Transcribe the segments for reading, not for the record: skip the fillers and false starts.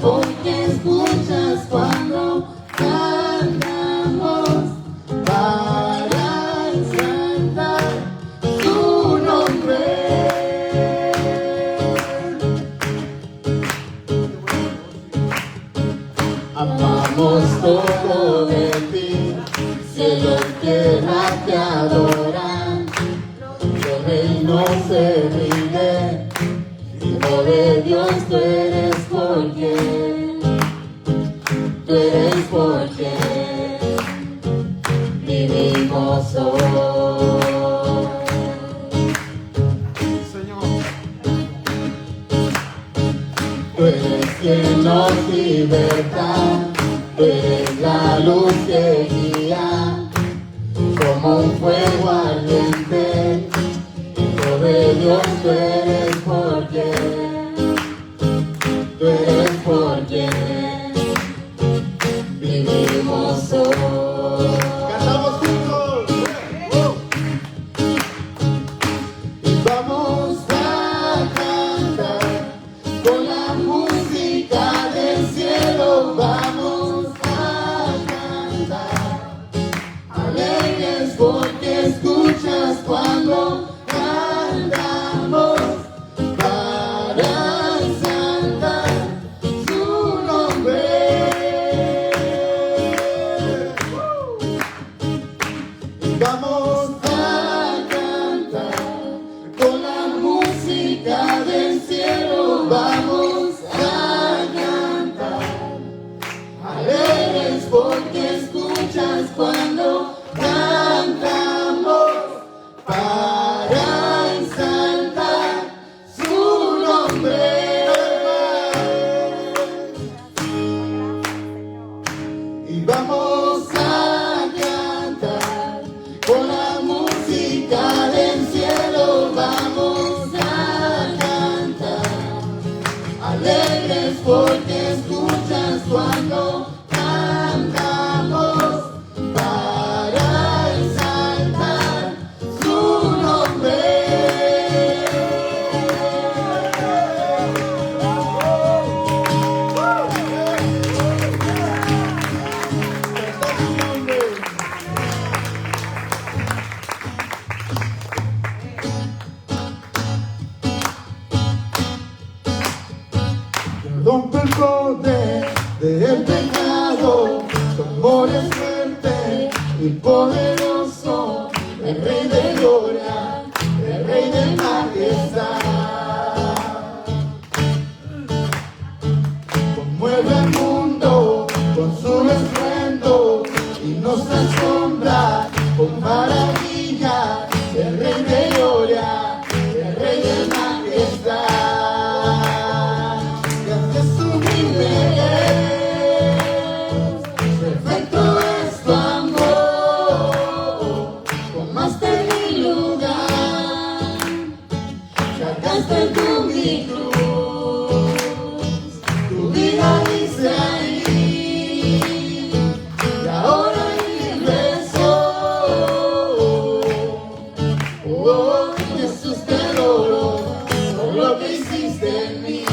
porque escuchas cuando cantamos para exaltar tu nombre. Amamos todo de ti, cielo y tierra te adoran, el reino se rinde, Hijo de Dios tú eres porque, tú eres porque vivimos hoy. Señor, Tú eres quien nos liberta, tú eres la luz que guía, como un fuego ardiente, Hijo de Dios tú eres porque, tú eres porque vivimos hoy. cantamos juntos. Y vamos a cantar con la música del cielo, vamos a cantar alegres porque escuchas cuando cantamos para exaltar su nombre. Y vamos a cantar con la música del cielo, vamos a cantar alegres porque escuchas cuando cantamos para exaltar su nombre. Y vamos a cantar con la música del cielo, vamos a cantar alegres porque escuchas cuando cantamos para exaltar su nombre. Rompe el poder del pecado, tu amor es fuerte y poderoso, el Rey de gloria, el Rey de majestad. Conmueve el mundo con su estruendo y nos asombra con maravilla, el Rey de gloria, el Rey de majestad. Perfecto es tu amor, tomaste mi lugar, cargaste tú mi cruz, tu vida dice ahí, y ahora libre soy. Oh, Jesús te adoro por lo que hiciste en mí.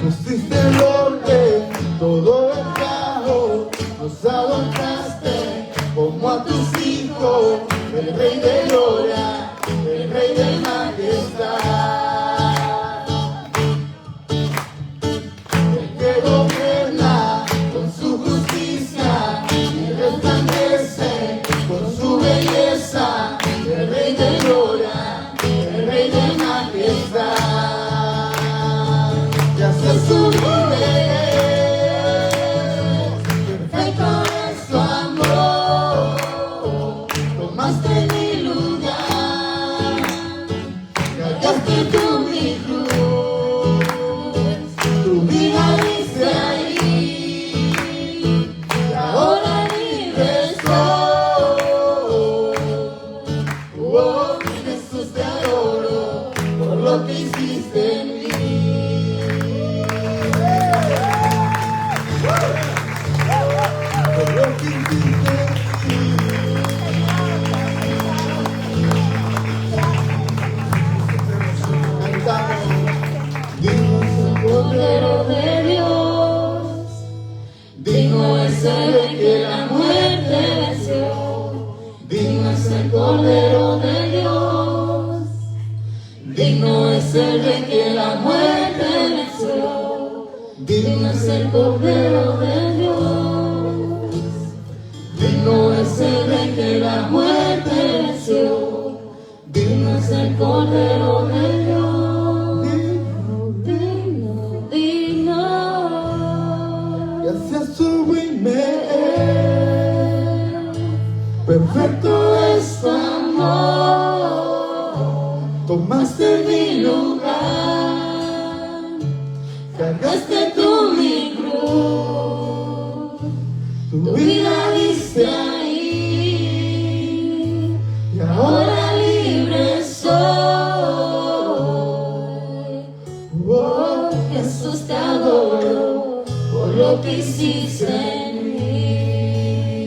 Pusiste el orden, todo el caos, nos adoptaste como a tus hijos, el Rey de gloria, el Rey de majestad. El que gobierna con su justicia y resplandece con su belleza, el Rey de gloria, el Rey de majestad. Ya se sublime, perfecto es tu amor, tomaste mi lugar, cargaste tú mi cruz, tu vida dice ahí, y ahora libre soy. Oh, Jesús te adoro por lo que hiciste en mí. Por lo que hiciste en mí. es el rey que la muerte venció. Digno es el Cordero de Dios. Digno es el rey que la muerte venció. Digno es el Cordero de Dios. Digno, digno. Y hacia sublime, perfecto es tu amor. Tomaste mi lugar, cargaste tú mi cruz, tu vida diste ahí, y ahora libre soy. Oh, Jesús, te adoro por lo que hiciste en mí.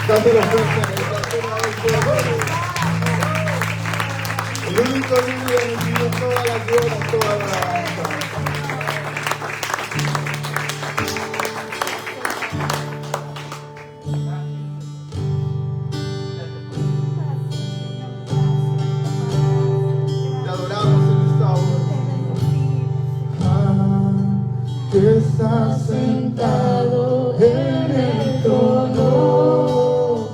Dáselo fuerte, el único libre recibió toda la gloria, toda la alabanza. Te adoramos en esta hora. que estás sentado en el trono,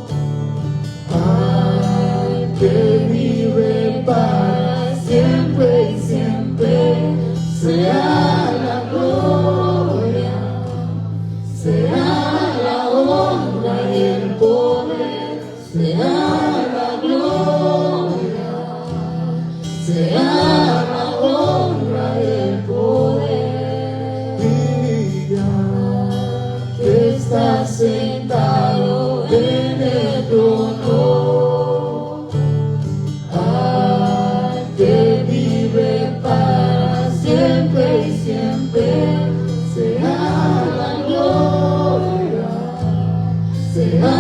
que vive para siempre y siempre, sea la gloria, sea la honra y el poder, sea la gloria, sea la honra y el poder. Día que está sentado en el trono, que vive para siempre y siempre, sea la gloria, sea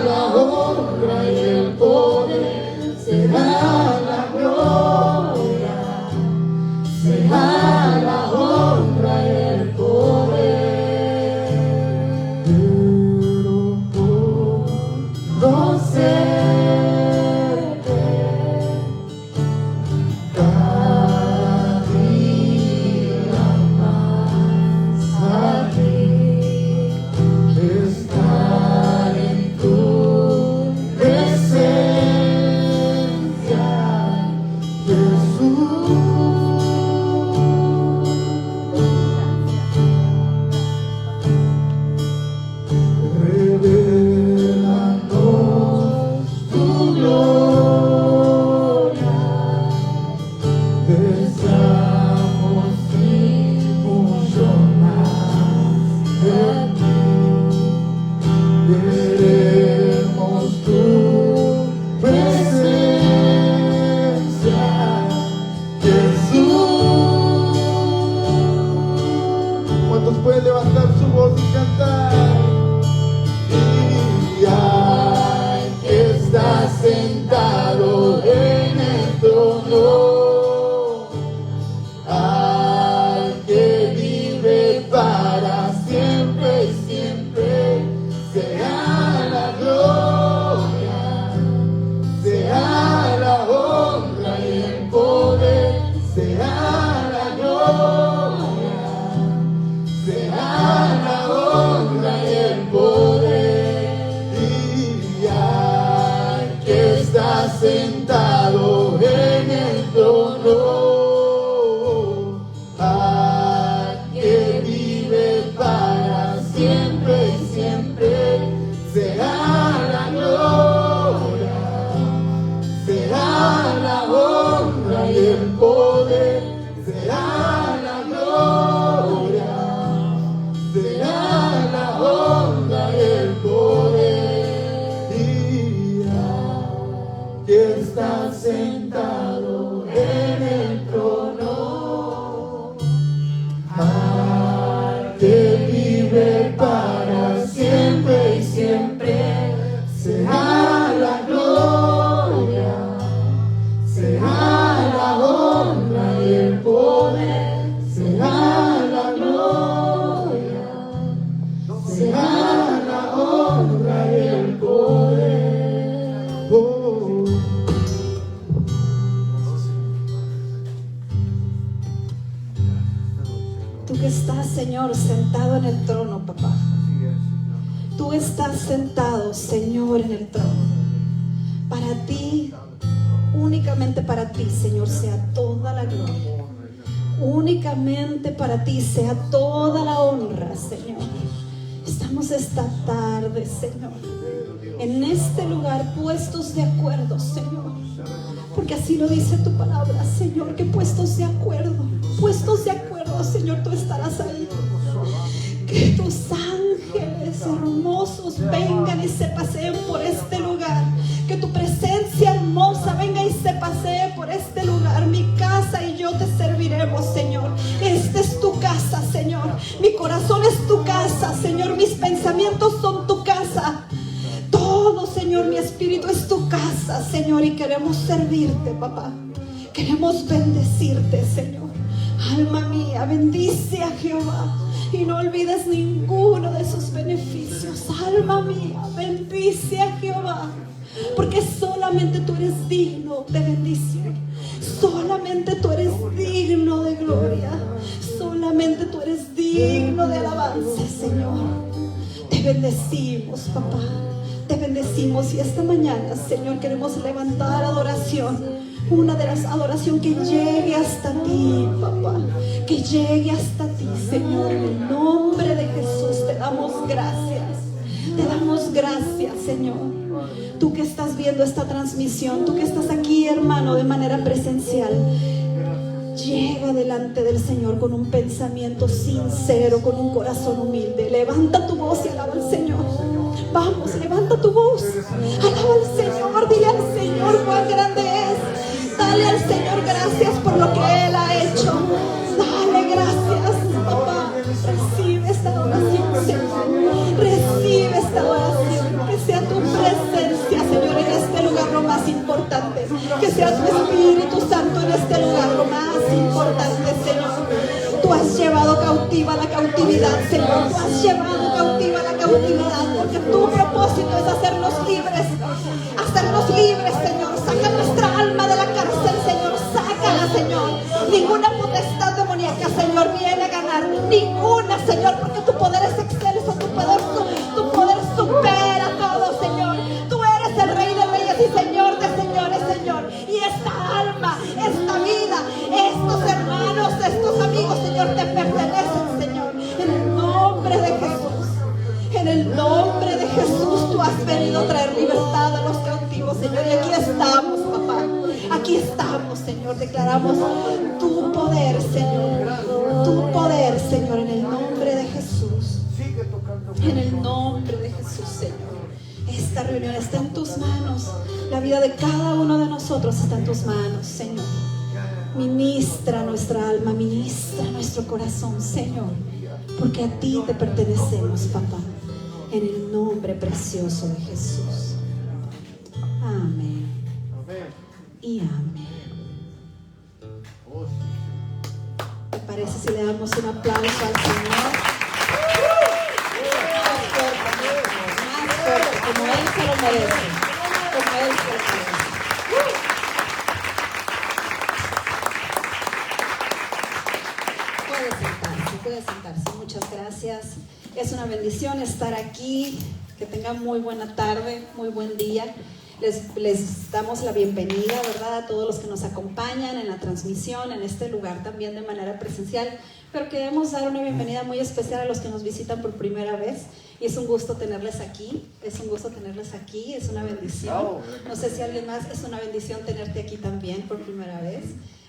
la honra y el poder, sea la gloria, sea la honra y el poder. Quiero conocerte cada día más, a ti, estar en tu presencia, Jesús. Revélanos tu gloria, deseamos ir mucho más de ti, queremos tu presencia, Jesús. ¿Cuántos pueden levantar su voz y cantar? Día que está sentado en el trono, al que vive para siempre y siempre, sea la gloria, sea la honra y el poder, sea la gloria, sea la honra y el poder. Día que está sentado en el trono, al que vive para siempre y siempre, sea la gloria, sea la honra y el poder, sea la gloria, sea la honra y el poder. Día que está sentado en el Señor, sentado en el trono, papá. Tú estás sentado, Señor, en el trono. Para ti, únicamente para ti, Señor, sea toda la gloria. Únicamente para ti sea toda la honra, Señor. Estamos esta tarde, Señor, en este lugar puestos de acuerdo, Señor, porque así lo dice tu palabra, Señor, que puestos de acuerdo, Señor, tú estarás ahí. Que tus ángeles hermosos vengan y se paseen por este lugar. Que tu presencia hermosa venga y se pasee por este lugar. Mi casa y yo te serviremos, Señor. Esta es tu casa, Señor. Mi corazón es tu casa, Señor. Mis pensamientos son tu casa. Todo, Señor, mi espíritu es tu casa, Señor. Y queremos servirte, papá. Queremos bendecirte, Señor. Alma mía, bendice a Jehová y no olvides ninguno de sus beneficios. Alma mía, bendice a Jehová, porque solamente tú eres digno de bendición. Solamente tú eres digno de gloria. Solamente tú eres digno de alabanza, Señor. Te bendecimos, papá. Te bendecimos y esta mañana, Señor, queremos levantar adoración. Una de las adoraciones que llegue hasta ti, papá. Que llegue hasta ti, Señor. En el nombre de Jesús te damos gracias. Te damos gracias, Señor. Tú que estás viendo esta transmisión, tú que estás aquí, hermano, de manera presencial, llega delante del Señor con un pensamiento sincero, con un corazón humilde. Levanta tu voz y alaba al Señor. Vamos, levanta tu voz. Alaba al Señor, dile al Señor cuán grande es. Dale al Señor gracias por lo que Él ha hecho. Dale gracias, papá. Recibe esta adoración, Señor. Recibe esta adoración. Que sea tu presencia, Señor, en este lugar lo más importante. Que sea tu Espíritu Santo en este lugar lo más importante, Señor. Tú has llevado cautiva la cautividad, Señor. Tú has llevado cautiva la cautividad, porque tu propósito es hacernos libres. Hacernos libres, Señor. Saca nuestra alma de la cárcel, Señor. Sácala, Señor. Ninguna potestad demoníaca, Señor, viene a ganar. Ninguna, Señor, porque tu poder es excelso. Tu poder supera todo, Señor. Tú eres el Rey de Reyes y Señor de Señores, Señor. Y esta alma, esta vida, estos hermanos, estos amigos, Señor, te pertenecen, Señor. En el nombre de Jesús. En el nombre de Jesús, tú has venido a traer libertad a los cautivos, Señor. Y aquí estamos, papá. Aquí estamos, Señor. Declaramos tu poder, Señor. Tu poder, Señor, en el nombre de Jesús. En el nombre de Jesús, Señor. Esta reunión está en tus manos. La vida de cada uno de nosotros está en tus manos, Señor. Ministra nuestra alma, ministra nuestro corazón, Señor. Porque a ti te pertenecemos, papá. En el nombre precioso de Jesús. Amén. Y amén. ¿Te parece si le damos un aplauso al Señor? Más fuerte, como Él se lo merece. Como Él se lo merece. Puede sentarse. Muchas gracias. Es una bendición estar aquí. Que tengan muy buena tarde, muy buen día. Les damos la bienvenida, ¿verdad?, a todos los que nos acompañan en la transmisión, en este lugar también de manera presencial. Pero queremos dar una bienvenida muy especial a los que nos visitan por primera vez. Y es un gusto tenerles aquí. Es un gusto tenerles aquí. Es una bendición. No sé si alguien más, es una bendición tenerte aquí también por primera vez.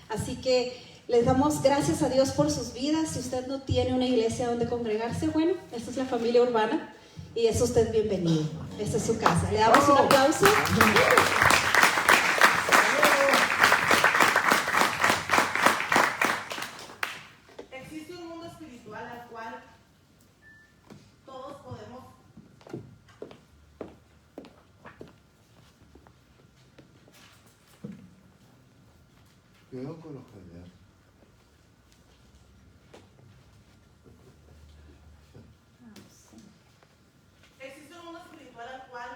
Así que les damos gracias a Dios por sus vidas. Si usted no tiene una iglesia donde congregarse, bueno, esta es la familia urbana y es usted bienvenido. Esta es su casa. Le damos un aplauso. Existe un mundo espiritual al cual todos podemos Cuidado con los candidatos. Existe un mundo espiritual al cual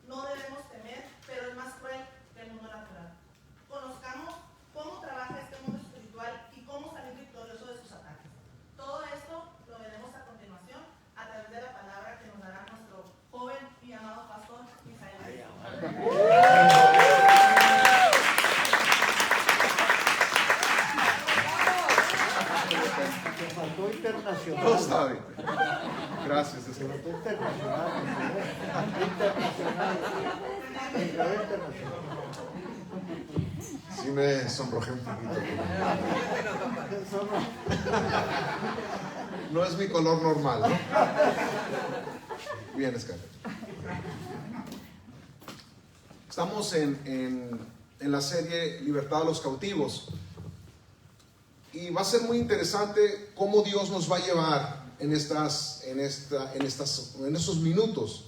no debemos temer, pero es más cruel que el mundo natural. Conozcamos cómo trabaja este mundo espiritual y cómo salir victorioso de sus ataques. Todo esto Sí me sonrojé un poquito. No es mi color normal, ¿no? Bien, Scarlett. Estamos en la serie Libertad a los cautivos. Y va a ser muy interesante cómo Dios nos va a llevar en estos minutos.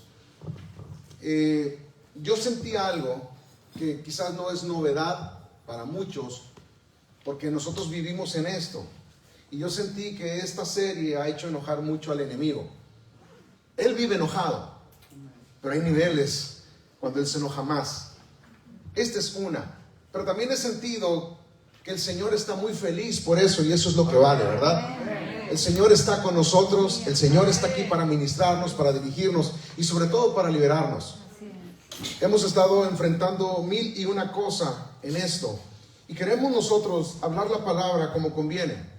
Yo sentí algo que quizás no es novedad para muchos, porque nosotros vivimos en esto. Y yo sentí que esta serie ha hecho enojar mucho al enemigo. Él vive enojado, pero hay niveles cuando él se enoja más. Esta es una. Pero también he sentido que el Señor está muy feliz por eso, y eso es lo que vale, ¿verdad? El Señor está con nosotros, el Señor está aquí para ministrarnos, para dirigirnos y sobre todo para liberarnos. Hemos estado enfrentando 1001 cosa en esto y queremos nosotros hablar la palabra como conviene.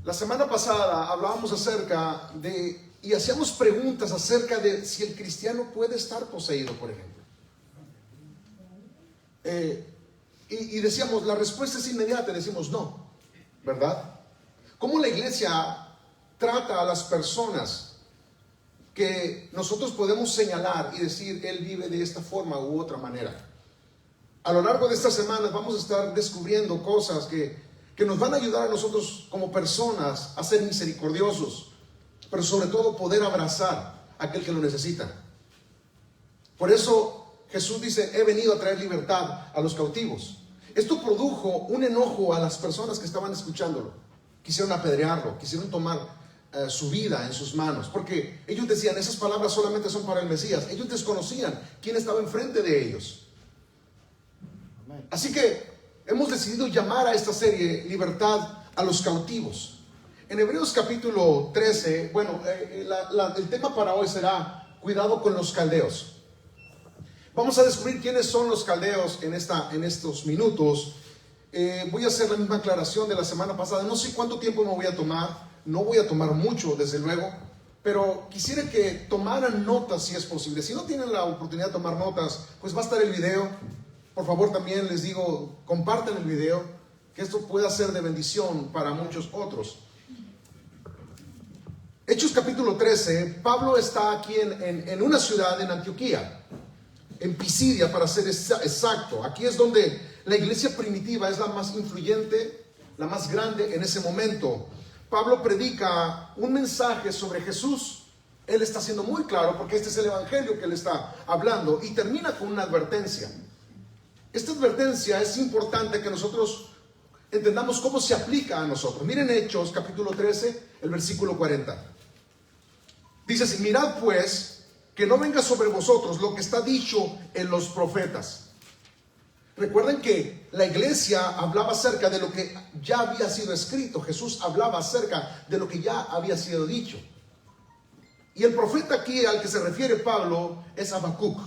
La semana pasada hablábamos acerca de, y hacíamos preguntas acerca de si el cristiano puede estar poseído, por ejemplo. Y decíamos, la respuesta es inmediata, decimos no, ¿verdad? ¿Cómo la iglesia trata a las personas que nosotros podemos señalar y decir, él vive de esta forma u otra manera? A lo largo de estas semanas vamos a estar descubriendo cosas que nos van a ayudar a nosotros como personas a ser misericordiosos, pero sobre todo poder abrazar a aquel que lo necesita. Por eso Jesús dice, he venido a traer libertad a los cautivos. Esto produjo un enojo a las personas que estaban escuchándolo. Quisieron apedrearlo, quisieron tomar su vida en sus manos, porque ellos decían, esas palabras solamente son para el Mesías. Ellos desconocían quién estaba enfrente de ellos. Así que hemos decidido llamar a esta serie Libertad a los cautivos. En Hebreos capítulo 13, bueno, el tema para hoy será cuidado con los caldeos. Vamos a descubrir quiénes son los caldeos en estos minutos. Voy a hacer la misma aclaración de la semana pasada. No sé cuánto tiempo me voy a tomar. No voy a tomar mucho, desde luego. Pero quisiera que tomaran notas si es posible. Si no tienen la oportunidad de tomar notas, pues va a estar el video. Por favor, también les digo, compartan el video, que esto pueda ser de bendición para muchos otros. Hechos capítulo 13. Pablo está aquí en una ciudad en Antioquía, en Pisidia, para ser exacto. Aquí es donde la iglesia primitiva es la más influyente, la más grande en ese momento. Pablo predica un mensaje sobre Jesús. Él está siendo muy claro, porque este es el evangelio que él está hablando, y termina con una advertencia. Esta advertencia es importante que nosotros entendamos cómo se aplica a nosotros. Miren Hechos capítulo 13, el versículo 40. Dice así, mirad pues, que no venga sobre vosotros lo que está dicho en los profetas. Recuerden que la iglesia hablaba acerca de lo que ya había sido escrito. Jesús hablaba acerca de lo que ya había sido dicho. Y el profeta aquí al que se refiere Pablo es Habacuc.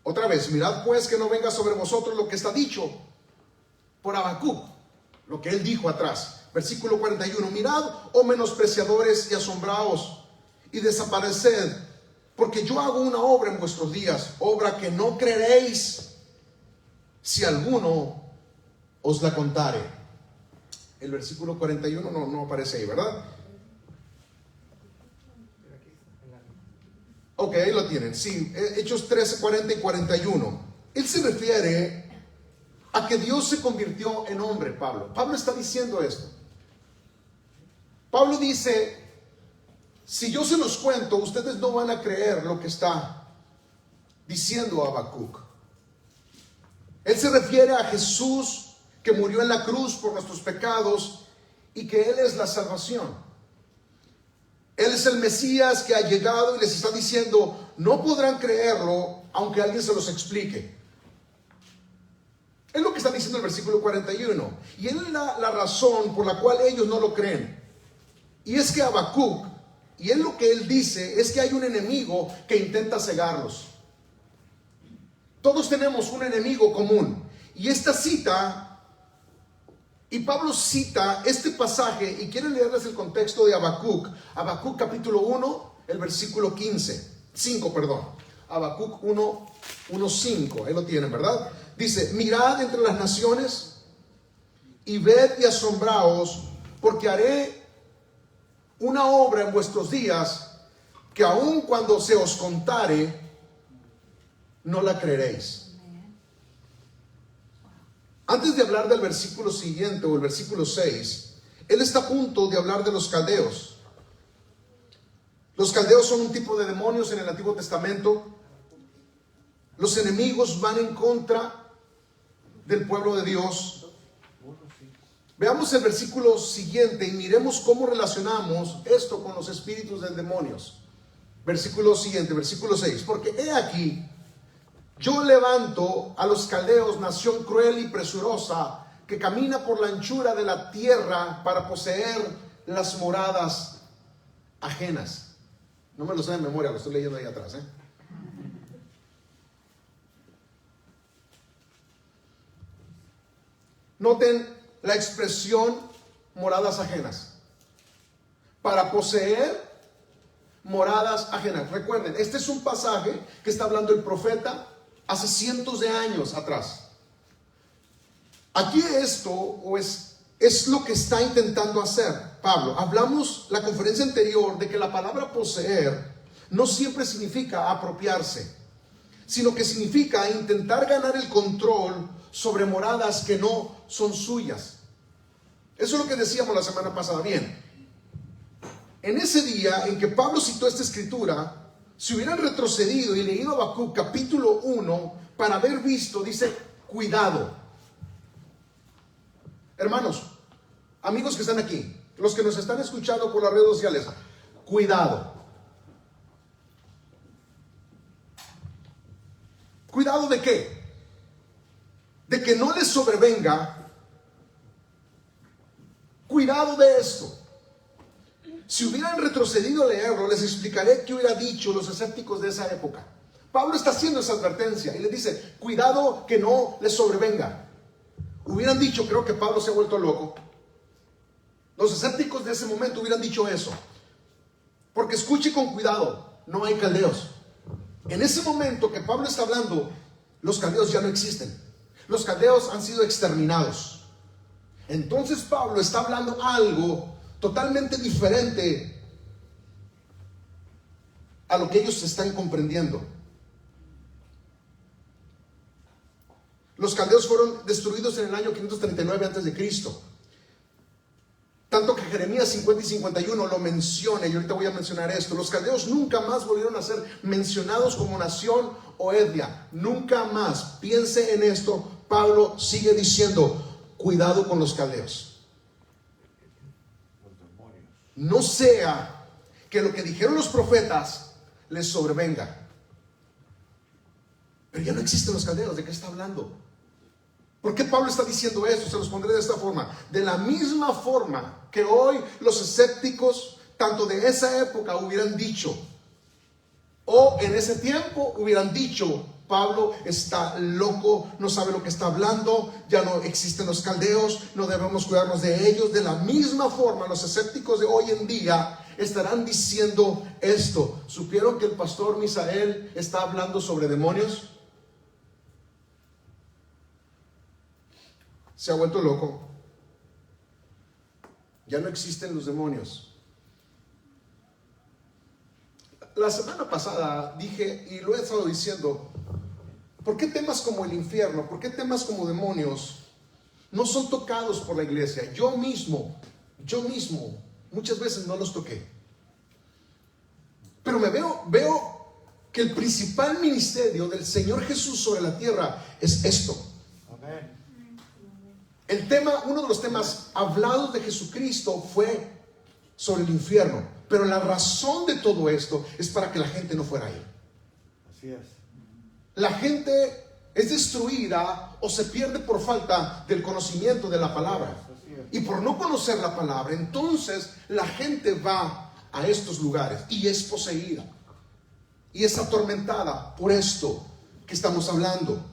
Otra vez, mirad pues que no venga sobre vosotros lo que está dicho por Habacuc, lo que él dijo atrás. Versículo 41, mirad, oh menospreciadores, y asombraos, y desapareced, porque yo hago una obra en vuestros días, obra que no creeréis, si alguno os la contare. El versículo 41 no aparece ahí, ¿verdad? Ok, ahí lo tienen, sí, Hechos 13, 40 y 41. Él se refiere a que Dios se convirtió en hombre, Pablo. Pablo está diciendo esto. Pablo dice, si yo se los cuento, ustedes no van a creer lo que está diciendo Habacuc. Él se refiere a Jesús que murió en la cruz por nuestros pecados y que Él es la salvación. Él es el Mesías que ha llegado y les está diciendo, no podrán creerlo aunque alguien se los explique. Es lo que está diciendo el versículo 41. Y él es la razón por la cual ellos no lo creen. Y es que Habacuc, y es lo que él dice, es que hay un enemigo que intenta cegarlos. Todos tenemos un enemigo común. Y esta cita, y Pablo cita este pasaje, y quiero leerles el contexto de Habacuc. Habacuc capítulo 1, el versículo 5. Habacuc 1:5. Ahí lo tienen, ¿verdad? Dice, mirad entre las naciones y ved y asombraos, porque haré una obra en vuestros días que aun cuando se os contare, no la creeréis. Antes de hablar del versículo siguiente, o el versículo 6, él está a punto de hablar de los caldeos. Los caldeos son un tipo de demonios en el Antiguo Testamento. Los enemigos van en contra del pueblo de Dios. Veamos el versículo siguiente y miremos cómo relacionamos esto con los espíritus de demonios. Versículo siguiente, versículo 6. Porque he aquí, yo levanto a los caldeos, nación cruel y presurosa, que camina por la anchura de la tierra para poseer las moradas ajenas. No me lo sé de memoria, lo estoy leyendo ahí atrás, Noten la expresión moradas ajenas. Para poseer moradas ajenas. Recuerden, este es un pasaje que está hablando el profeta hace cientos de años atrás. Aquí esto es lo que está intentando hacer Pablo. Hablamos la conferencia anterior de que la palabra poseer no siempre significa apropiarse, sino que significa intentar ganar el control sobre moradas que no son suyas. Eso es lo que decíamos la semana pasada. Bien, en ese día en que Pablo citó esta escritura, si hubieran retrocedido y leído Habacuc capítulo 1 para haber visto, dice, cuidado. Hermanos, amigos que están aquí, los que nos están escuchando por las redes sociales, cuidado. ¿Cuidado de qué? De que no les sobrevenga. Cuidado de esto. Si hubieran retrocedido a leerlo, les explicaré qué hubiera dicho los escépticos de esa época. Pablo está haciendo esa advertencia y les dice, cuidado que no les sobrevenga. Hubieran dicho, creo que Pablo se ha vuelto loco. Los escépticos de ese momento hubieran dicho eso. Porque escuche con cuidado, no hay caldeos. En ese momento que Pablo está hablando, los caldeos ya no existen. Los caldeos han sido exterminados. Entonces Pablo está hablando algo totalmente diferente a lo que ellos están comprendiendo. Los caldeos fueron destruidos en el año 539 a.C. Tanto que Jeremías 50 y 51 lo menciona, y ahorita voy a mencionar esto. Los caldeos nunca más volvieron a ser mencionados como nación o etnia. Nunca más. Piense en esto. Pablo sigue diciendo, cuidado con los caldeos. No sea que lo que dijeron los profetas les sobrevenga. Pero ya no existen los caldeos. ¿De qué está hablando? ¿Por qué Pablo está diciendo esto? Se los pondré de esta forma. De la misma forma que hoy los escépticos, tanto de esa época, hubieran dicho, o en ese tiempo hubieran dicho, Pablo está loco, no sabe lo que está hablando, ya no existen los caldeos, no debemos cuidarnos de ellos. De la misma forma, los escépticos de hoy en día estarán diciendo esto. ¿Supieron que el pastor Misael está hablando sobre demonios? Se ha vuelto loco. Ya no existen los demonios. La semana pasada dije, y lo he estado diciendo, ¿por qué temas como el infierno, por qué temas como demonios no son tocados por la iglesia? Yo mismo, muchas veces no los toqué. Pero veo que el principal ministerio del Señor Jesús sobre la tierra es esto. Amén. Uno de los temas hablados de Jesucristo fue sobre el infierno, pero la razón de todo esto es para que la gente no fuera ahí. Así es. La gente es destruida o se pierde por falta del conocimiento de la palabra. Y por no conocer la palabra, entonces la gente va a estos lugares y es poseída. Y es atormentada por esto que estamos hablando.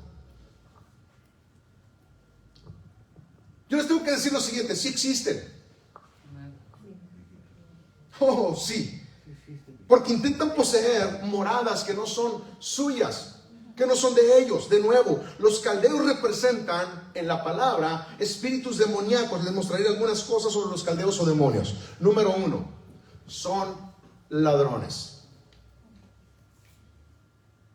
Yo les tengo que decir lo siguiente, sí existen. Oh, sí. Porque intentan poseer moradas que no son suyas, que no son de ellos. De nuevo, los caldeos representan en la palabra espíritus demoníacos. Les mostraré algunas cosas sobre los caldeos o demonios. Número 1, son ladrones.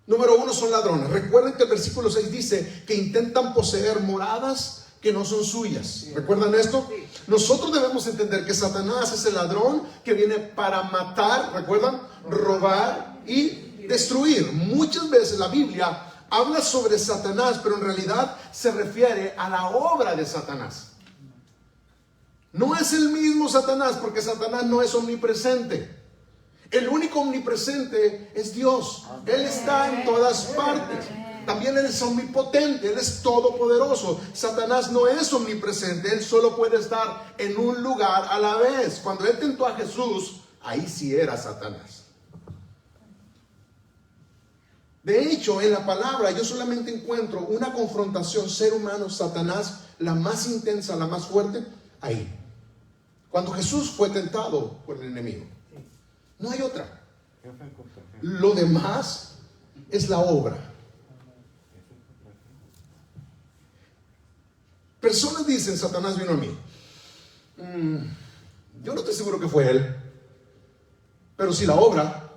Número 1, son ladrones. Recuerden que el versículo 6 dice que intentan poseer moradas que no son suyas. ¿Recuerdan esto? Nosotros debemos entender que Satanás es el ladrón que viene para matar, ¿recuerdan? Robar y destruir. Muchas veces la Biblia habla sobre Satanás, pero en realidad se refiere a la obra de Satanás. No es el mismo Satanás, porque Satanás no es omnipresente. El único omnipresente es Dios. Él está en todas partes. También Él es omnipotente, Él es todopoderoso. Satanás no es omnipresente, Él solo puede estar en un lugar a la vez. Cuando Él tentó a Jesús, ahí sí era Satanás. De hecho, en la palabra yo solamente encuentro una confrontación ser humano-Satanás, la más intensa, la más fuerte, ahí. Cuando Jesús fue tentado por el enemigo. No hay otra. Lo demás es la obra. Personas dicen, Satanás vino a mí. Yo no estoy seguro que fue él, pero si la obra.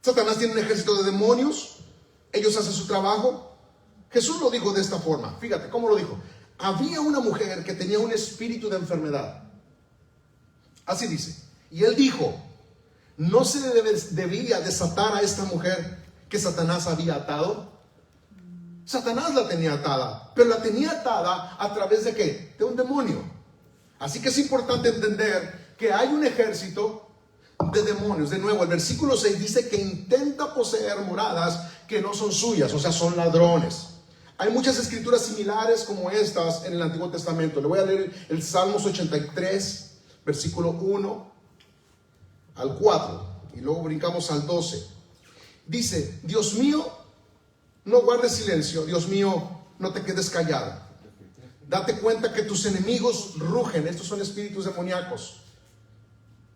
Satanás tiene un ejército de demonios, ellos hacen su trabajo. Jesús lo dijo de esta forma, fíjate cómo lo dijo. Había una mujer que tenía un espíritu de enfermedad. Así dice. Y él dijo, ¿no se debía desatar a esta mujer que Satanás había atado? Satanás la tenía atada, pero la tenía atada a través de ¿qué? De un demonio. Así que es importante entender que hay un ejército de demonios. De nuevo, el versículo 6 dice que intenta poseer moradas que no son suyas, o sea, son ladrones. Hay muchas escrituras similares como estas en el Antiguo Testamento. Le voy a leer el Salmos 83, versículo 1 al 4, y luego brincamos al 12. Dice, Dios mío, no guardes silencio, Dios mío, no te quedes callado. Date cuenta que tus enemigos rugen, estos son espíritus demoníacos,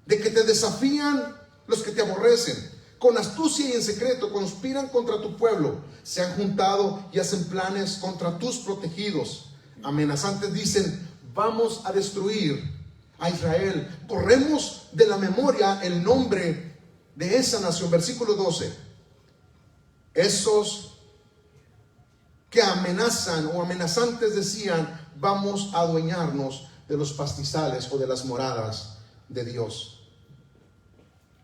de que te desafían los que te aborrecen. Con astucia y en secreto conspiran contra tu pueblo. Se han juntado y hacen planes contra tus protegidos. Amenazantes dicen, vamos a destruir a Israel. Borremos de la memoria el nombre de esa nación. Versículo 12. Esos que amenazan o amenazantes decían, vamos a adueñarnos de los pastizales o de las moradas de Dios.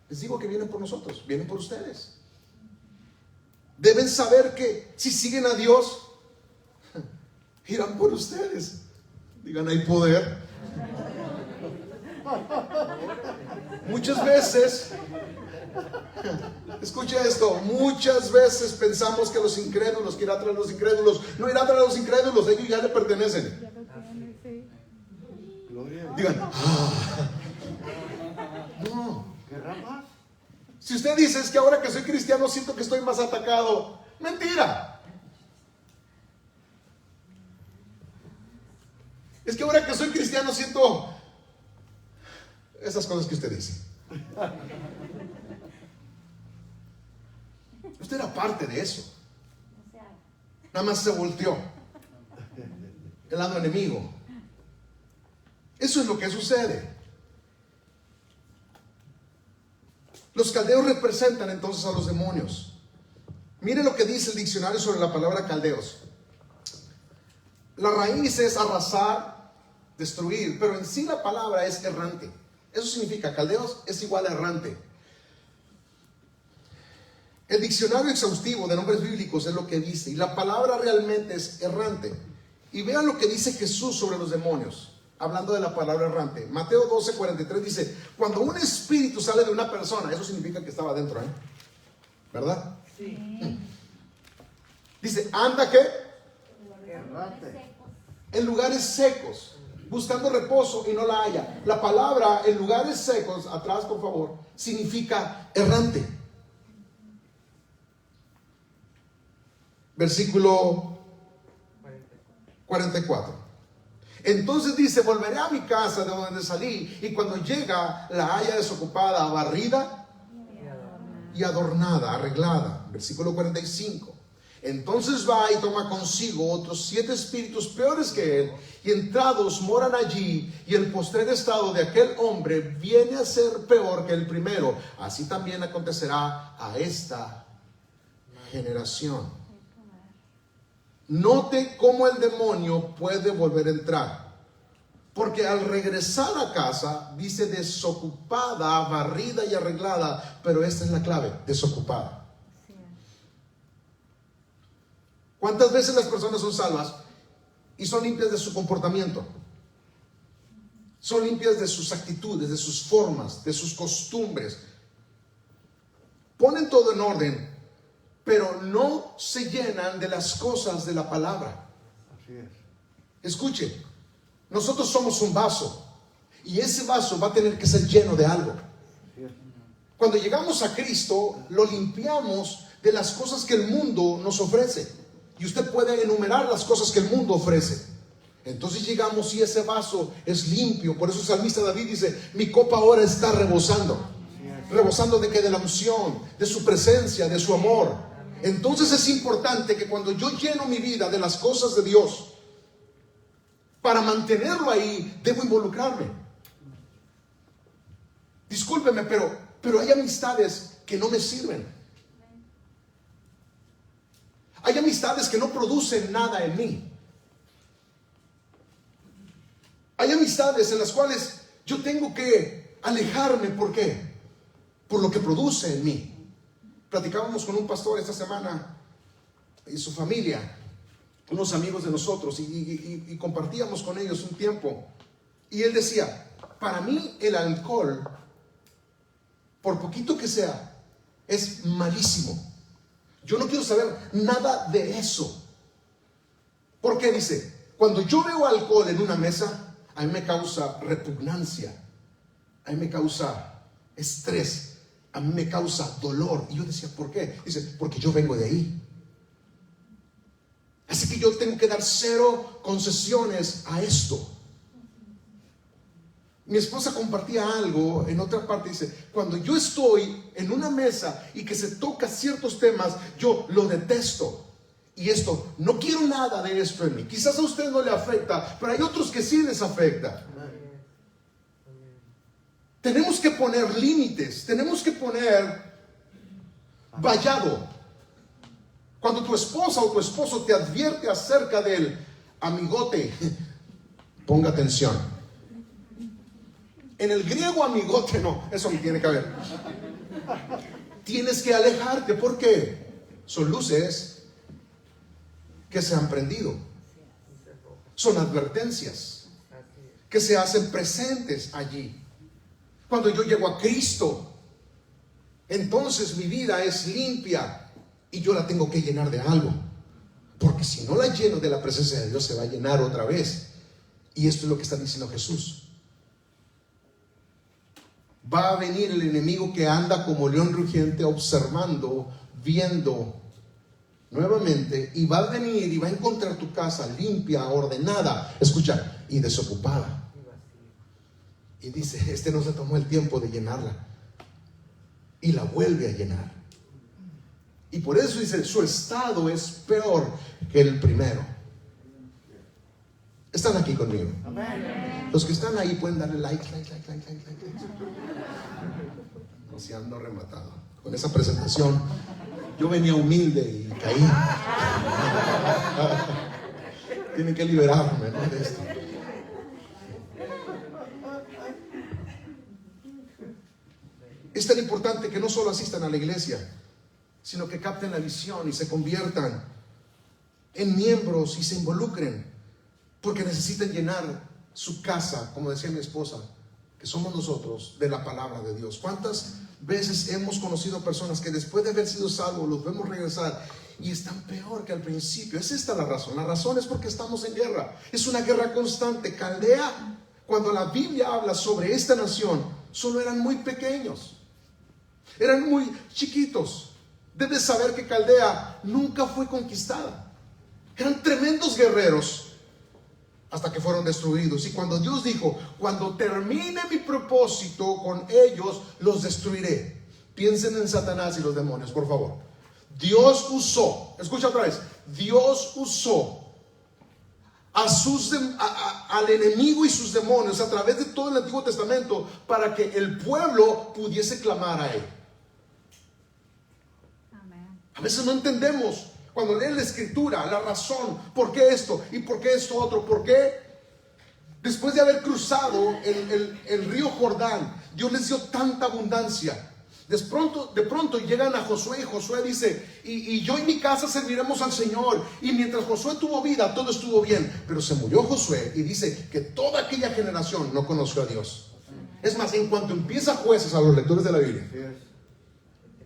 Les digo que vienen por nosotros, vienen por ustedes. Deben saber que si siguen a Dios, irán por ustedes. Digan, hay poder. Muchas veces, escucha esto, muchas veces pensamos que los incrédulos, que irá tras los incrédulos, no irá tras los incrédulos, ellos ya le pertenecen. Digan, no. Si usted dice, es que ahora que soy cristiano siento que estoy más atacado, mentira. Es que ahora que soy cristiano siento esas cosas que usted dice. Usted era parte de eso. Nada más se volteó el lado enemigo. Eso es lo que sucede. Los caldeos representan entonces a los demonios. Mire lo que dice el diccionario sobre la palabra caldeos. La raíz es arrasar, destruir, pero en sí la palabra es errante. Eso significa, caldeos es igual a errante. El diccionario exhaustivo de nombres bíblicos es lo que dice, y la palabra realmente es errante. Y vean lo que dice Jesús sobre los demonios, hablando de la palabra errante. Mateo 12:43 dice, cuando un espíritu sale de una persona, eso significa que estaba dentro, ¿verdad? Sí. Dice, anda ¿qué? Errante. En lugares secos, buscando reposo y no la halla. La palabra en lugares secos, atrás por favor, significa errante. Versículo 44. Entonces dice, volveré a mi casa de donde salí, y cuando llega la haya desocupada, barrida y adornada, arreglada. Versículo 45. Entonces va y toma consigo otros 7 espíritus peores que él, y entrados moran allí, y el postrer estado de aquel hombre viene a ser peor que el primero. Así también acontecerá a esta generación. Note cómo el demonio puede volver a entrar, porque al regresar a casa dice desocupada, barrida y arreglada, pero esta es la clave, desocupada. ¿Cuántas veces las personas son salvas y son limpias de su comportamiento? Son limpias de sus actitudes, de sus formas, de sus costumbres. Ponen todo en orden, pero no se llenan de las cosas de la palabra. Así es. Escuche, nosotros somos un vaso, y ese vaso va a tener que ser lleno de algo. Así es. Cuando llegamos a Cristo, lo limpiamos de las cosas que el mundo nos ofrece. Y usted puede enumerar las cosas que el mundo ofrece. Entonces llegamos y ese vaso es limpio. Por eso el salmista David dice, mi copa ahora está rebosando. ¿Rebosando de qué? De la unción, de su presencia, de su amor. Entonces es importante que cuando yo lleno mi vida de las cosas de Dios, para mantenerlo ahí, debo involucrarme. Discúlpeme, pero hay amistades que no me sirven. Hay amistades que no producen nada en mí. Hay amistades en las cuales yo tengo que alejarme. ¿Por qué? Por lo que produce en mí. Platicábamos con un pastor esta semana y su familia, unos amigos de nosotros, y compartíamos con ellos un tiempo. Y él decía, para mí el alcohol, por poquito que sea, es malísimo. Yo no quiero saber nada de eso. ¿Por qué? Dice, cuando yo veo alcohol en una mesa, a mí me causa repugnancia, a mí me causa estrés, a mí me causa dolor. Y yo decía, ¿por qué? Dice, porque yo vengo de ahí. Así que yo tengo que dar 0 concesiones a esto. Mi esposa compartía algo en otra parte, dice, cuando yo estoy en una mesa y que se toca ciertos temas, yo lo detesto. Y esto, no quiero nada de esto en mí. Quizás a usted no le afecta, pero hay otros que sí les afecta. Tenemos que poner límites, tenemos que poner vallado. Cuando tu esposa o tu esposo te advierte acerca del amigote, ponga atención. En el griego amigote no, eso no tiene que ver. Tienes que alejarte, ¿por qué? Son luces que se han prendido. Son advertencias que se hacen presentes allí. Cuando yo llego a Cristo, entonces mi vida es limpia y yo la tengo que llenar de algo. Porque si no la lleno de la presencia de Dios, se va a llenar otra vez. Y esto es lo que está diciendo Jesús. Va a venir el enemigo que anda como león rugiente, observando, viendo nuevamente, y va a venir y va a encontrar tu casa limpia, ordenada, escucha, y desocupada. Y dice, este no se tomó el tiempo de llenarla, y la vuelve a llenar. Y por eso dice, su estado es peor que el primero. ¿Están aquí conmigo? Amén. Los que están ahí pueden darle like. No se ando rematado. Con esa presentación, yo venía humilde y caí. Tienen que liberarme, ¿no?, de esto. Es tan importante que no solo asistan a la iglesia, sino que capten la visión y se conviertan en miembros y se involucren. Porque necesitan llenar su casa, como decía mi esposa, que somos nosotros, de la palabra de Dios. ¿Cuántas veces hemos conocido personas que después de haber sido salvos los vemos regresar y están peor que al principio? Es esta la razón. La razón es porque estamos en guerra. Es una guerra constante. Caldea, cuando la Biblia habla sobre esta nación, solo eran muy pequeños, eran muy chiquitos. Debes saber que Caldea nunca fue conquistada. Eran tremendos guerreros, hasta que fueron destruidos. Y cuando Dios dijo, cuando termine mi propósito con ellos, los destruiré. Piensen en Satanás y los demonios, por favor. Dios usó, escucha otra vez, Dios usó al enemigo y sus demonios a través de todo el Antiguo Testamento para que el pueblo pudiese clamar a Él. A veces no entendemos cuando leen la Escritura la razón, por qué esto y por qué esto otro, por qué después de haber cruzado el río Jordán, Dios les dio tanta abundancia. De pronto llegan a Josué y Josué dice, y yo y mi casa serviremos al Señor. Y mientras Josué tuvo vida, todo estuvo bien. Pero se murió Josué y dice que toda aquella generación no conoció a Dios. Es más, en cuanto empieza Jueces, a los lectores de la Biblia,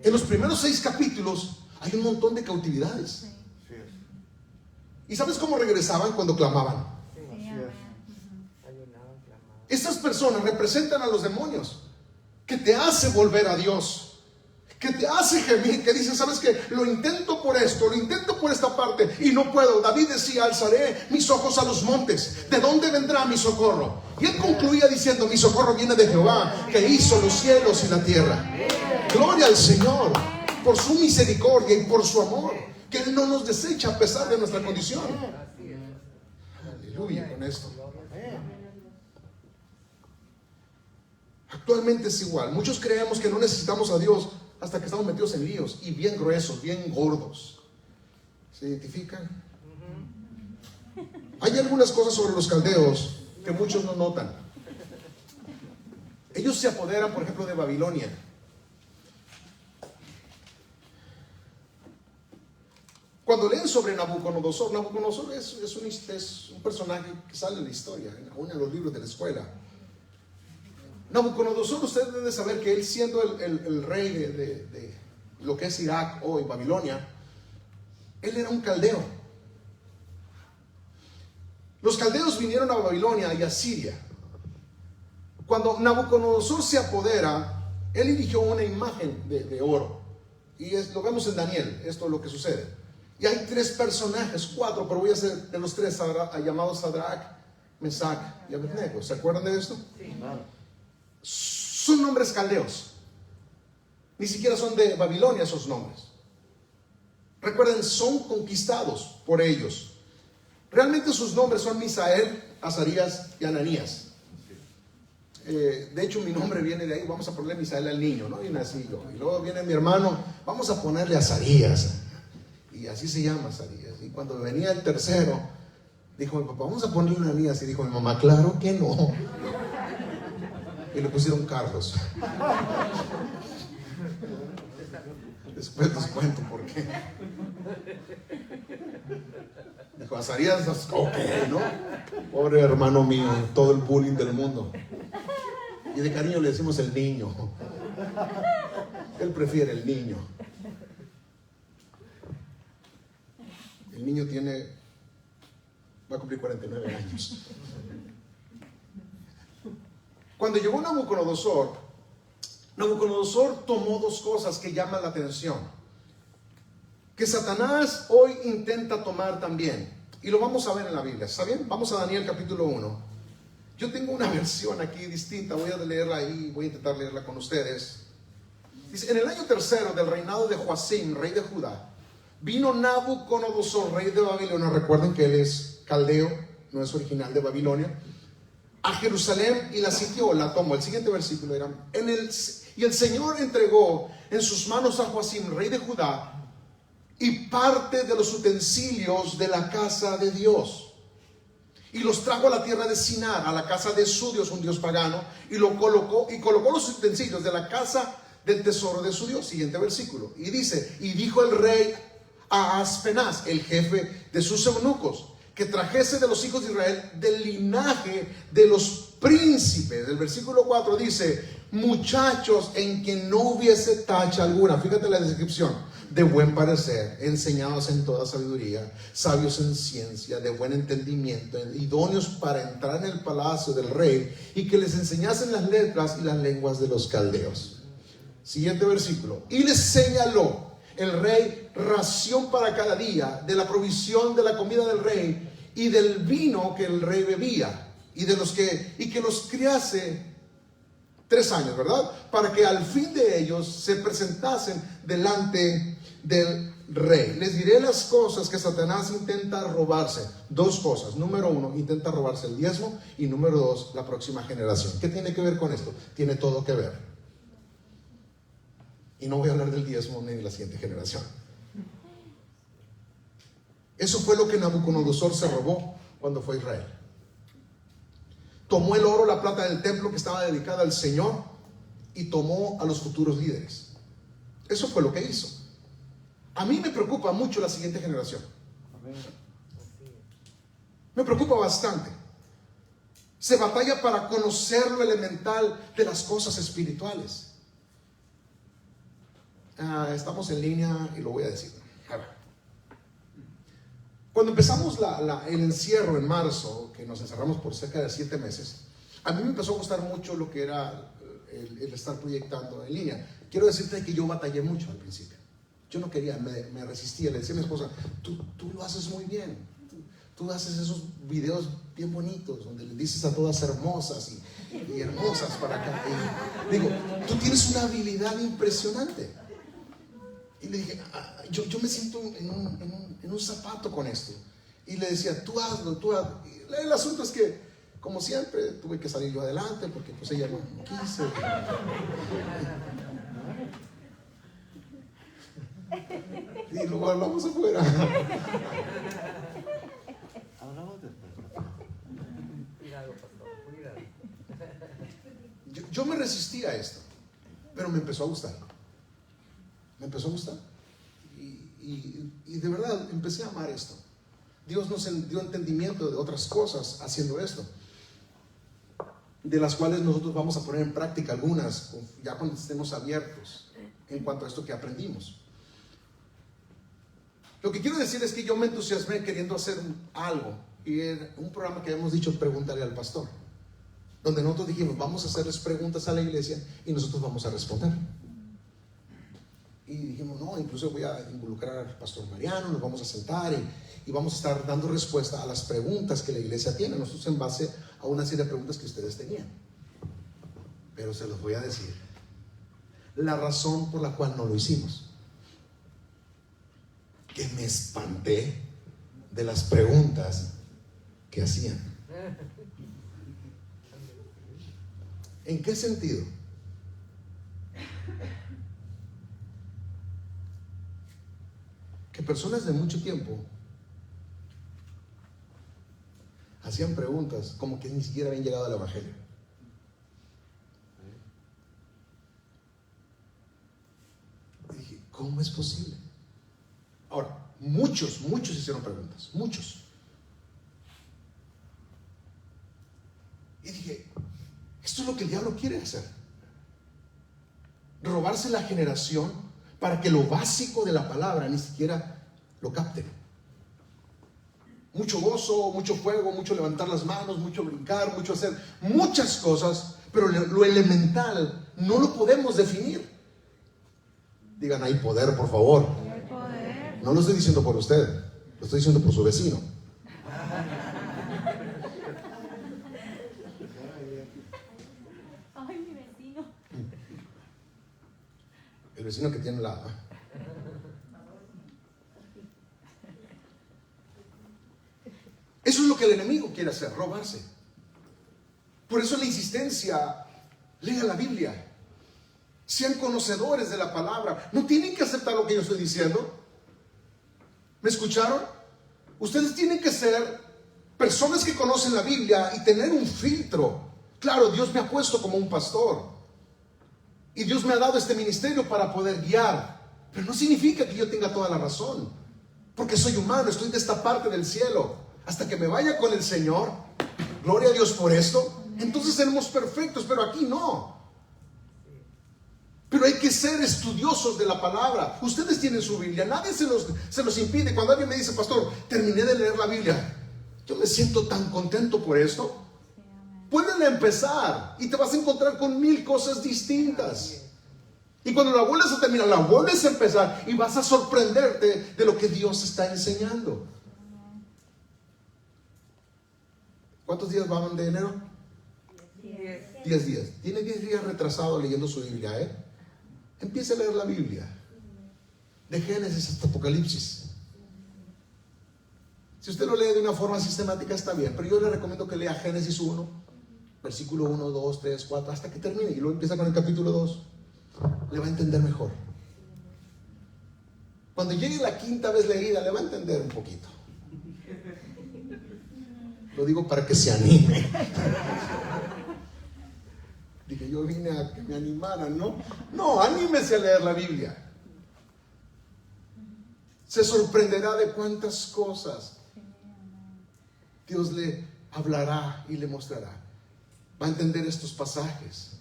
en los primeros 6 capítulos hay un montón de cautividades. ¿Y sabes cómo regresaban cuando clamaban? Estas personas representan a los demonios, que te hace volver a Dios, que te hace gemir, que dice, ¿sabes qué? Lo intento por esto, lo intento por esta parte y no puedo. David decía, alzaré mis ojos a los montes, ¿de dónde vendrá mi socorro? Y él concluía diciendo, mi socorro viene de Jehová, que hizo los cielos y la tierra. Gloria al Señor por su misericordia y por su amor, que Él no nos desecha a pesar de nuestra condición. Aleluya con esto. Actualmente es igual. Muchos creemos que no necesitamos a Dios hasta que estamos metidos en líos y bien gruesos, bien gordos. ¿Se identifican? Hay algunas cosas sobre los caldeos que muchos no notan. Ellos se apoderan, por ejemplo, de Babilonia. Cuando leen sobre Nabucodonosor, Nabucodonosor es un personaje que sale en la historia, aún en los libros de la escuela. Nabucodonosor, usted debe saber que él, siendo el rey de lo que es Irak hoy, Babilonia, él era un caldeo. Los caldeos vinieron a Babilonia y a Siria. Cuando Nabucodonosor se apodera, él erigió una imagen de oro. Y lo vemos en Daniel, esto es lo que sucede. Y hay 3 personajes, 4, pero voy a hacer de los 3 llamados Sadrach, Mesach y Abednego. ¿Se acuerdan de esto? Sí. Son nombres caldeos. Ni siquiera son de Babilonia esos nombres. Recuerden, son conquistados por ellos. Realmente sus nombres son Misael, Azarías y Ananías. De hecho, mi nombre viene de ahí. Vamos a ponerle Misael al niño, ¿no? Y nací yo. Y luego viene mi hermano, vamos a ponerle Azarías. Y así se llama Azarías. Y cuando venía el tercero, dijo mi papá, vamos a ponerle Ananías. Y dijo mi mamá, claro que no. Y le pusieron Carlos. Después les cuento por qué. Dijo, Azarías, ok, ¿no? Pobre hermano mío, todo el bullying del mundo. Y de cariño le decimos el niño. Él prefiere el niño. El niño va a cumplir 49 años. Cuando llegó Nabucodonosor tomó 2 cosas que llaman la atención, que Satanás hoy intenta tomar también, y lo vamos a ver en la Biblia. ¿Está bien? Vamos a Daniel capítulo 1. Yo tengo una versión aquí distinta, voy a leerla ahí, voy a intentar leerla con ustedes. Dice, en el año 3 del reinado de Joacim, rey de Judá, vino Nabucodonosor, rey de Babilonia. Recuerden que él es caldeo, no es original de Babilonia, a Jerusalén y la sitió, la tomó. El siguiente versículo era, y el Señor entregó en sus manos a Joacim, rey de Judá, y parte de los utensilios de la casa de Dios, y los trajo a la tierra de Sinar, a la casa de su Dios, un Dios pagano, y colocó los utensilios de la casa del tesoro de su Dios. Siguiente versículo, y dice, y dijo el rey a Aspenaz, el jefe de sus eunucos, que trajese de los hijos de Israel del linaje de los príncipes. El versículo 4 dice, muchachos en quien no hubiese tacha alguna. Fíjate la descripción: de buen parecer, enseñados en toda sabiduría, sabios en ciencia, de buen entendimiento, idóneos para entrar en el palacio del rey, y que les enseñasen las letras y las lenguas de los caldeos. Siguiente versículo, y les señaló el rey ración para cada día de la provisión de la comida del rey, y del vino que el rey bebía, y que los criase 3 años, ¿verdad? Para que al fin de ellos se presentasen delante del rey. Les diré las cosas que Satanás intenta robarse. 2 cosas. Número 1, intenta robarse el diezmo. Y número 2, la próxima generación. ¿Qué tiene que ver con esto? Tiene todo que ver. Y no voy a hablar del diezmo ni de la siguiente generación. Eso fue lo que Nabucodonosor se robó cuando fue a Israel. Tomó el oro, la plata del templo que estaba dedicada al Señor y tomó a los futuros líderes. Eso fue lo que hizo. A mí me preocupa mucho la siguiente generación. Me preocupa bastante. Se batalla para conocer lo elemental de las cosas espirituales. Estamos en línea y lo voy a decir. A ver. Cuando empezamos el encierro en marzo, que nos encerramos por cerca de 7 meses, a mí me empezó a gustar mucho lo que era el estar proyectando en línea. Quiero decirte que yo batallé mucho al principio. Yo no quería, me resistía. Le decía a mi esposa, tú lo haces muy bien. Tú haces esos videos bien bonitos, donde le dices a todas hermosas y hermosas para acá. Y digo, tú tienes una habilidad impresionante. Y le dije, yo me siento en un zapato con esto. Y le decía, tú hazlo, tú hazlo. Y el asunto es que, como siempre, tuve que salir yo adelante porque pues ella no quiso. Y luego hablamos afuera. Yo me resistí a esto, pero me empezó a gustar. Me empezó a gustar. Y de verdad empecé a amar esto. Dios nos dio entendimiento de otras cosas haciendo esto, de las cuales nosotros vamos a poner en práctica algunas ya cuando estemos abiertos en cuanto a esto que aprendimos. Lo que quiero decir es que yo me entusiasmé queriendo hacer algo, y era un programa que habíamos dicho, Pregúntale al Pastor, donde nosotros dijimos, vamos a hacerles preguntas a la iglesia y nosotros vamos a responder. Y dijimos, no, incluso voy a involucrar al Pastor Mariano, nos vamos a sentar y vamos a estar dando respuesta a las preguntas que la iglesia tiene, nosotros en base a una serie de preguntas que ustedes tenían. Pero se los voy a decir la razón por la cual no lo hicimos. Que me espanté de las preguntas que hacían. ¿En qué sentido? Que personas de mucho tiempo hacían preguntas como que ni siquiera habían llegado al Evangelio. Y dije, ¿cómo es posible? Ahora, muchos hicieron preguntas, muchos. Y dije, esto es lo que el diablo quiere hacer. Robarse la generación para que lo básico de la palabra ni siquiera lo capten. Mucho gozo, mucho fuego, mucho levantar las manos, mucho brincar, mucho hacer muchas cosas, pero lo elemental no lo podemos definir. Digan, hay poder, por favor. No lo estoy diciendo por usted, lo estoy diciendo por su vecino. Ay, mi vecino. El vecino que tiene la... Eso es lo que el enemigo quiere hacer, robarse. Por eso la insistencia, lean la Biblia, sean conocedores de la palabra. No tienen que aceptar lo que yo estoy diciendo. ¿Me escucharon? Ustedes tienen que ser personas que conocen la Biblia y tener un filtro. Claro, Dios me ha puesto como un pastor y Dios me ha dado este ministerio para poder guiar, pero no significa que yo tenga toda la razón, porque soy humano, estoy de esta parte del cielo. Hasta que me vaya con el Señor, gloria a Dios por esto, entonces seremos perfectos, pero aquí no. Pero hay que ser estudiosos de la palabra. Ustedes tienen su Biblia, nadie se los impide. Cuando alguien me dice, pastor, terminé de leer la Biblia, yo me siento tan contento por esto. Pueden empezar y te vas a encontrar con 1000 cosas distintas. Y cuando la vuelves a terminar, la vuelves a empezar y vas a sorprenderte de lo que Dios está enseñando. ¿Cuántos días van de enero? 10 días. Tiene 10 días retrasado leyendo su Biblia, ¿eh? Empiece a leer la Biblia. De Génesis hasta Apocalipsis. Si usted lo lee de una forma sistemática está bien, pero yo le recomiendo que lea Génesis 1, versículo 1, 2, 3, 4, hasta que termine y luego empieza con el capítulo 2. Le va a entender mejor. Cuando llegue la quinta vez leída, le va a entender un poquito. Lo digo para que se anime. Dije, yo vine a que me animaran, ¿no? No, anímese a leer la Biblia. Se sorprenderá de cuántas cosas Dios le hablará y le mostrará. Va a entender estos pasajes.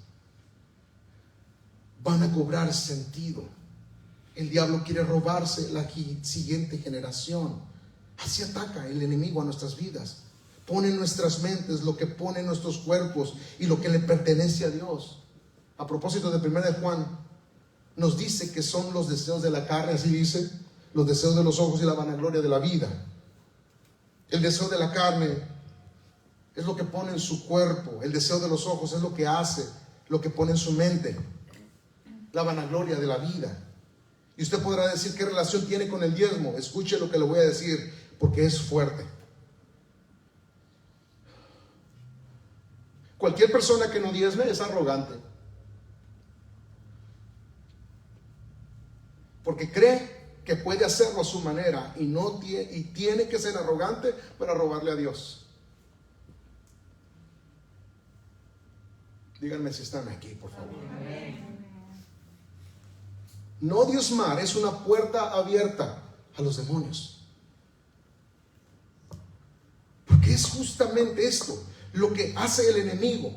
Van a cobrar sentido. El diablo quiere robarse la siguiente generación. Así ataca el enemigo a nuestras vidas. Pone en nuestras mentes lo que pone en nuestros cuerpos y lo que le pertenece a Dios. A propósito de 1 de Juan, nos dice que son los deseos de la carne, así dice, los deseos de los ojos y la vanagloria de la vida. El deseo de la carne es lo que pone en su cuerpo. El deseo de los ojos es lo que hace, lo que pone en su mente. La vanagloria de la vida. Y usted podrá decir qué relación tiene con el diezmo. Escuche lo que le voy a decir, porque es fuerte. Cualquier persona que no diezme es arrogante. Porque cree que puede hacerlo a su manera y tiene que ser arrogante para robarle a Dios. Díganme si están aquí, por favor. No diezmar es una puerta abierta a los demonios. Porque es justamente esto lo que hace el enemigo.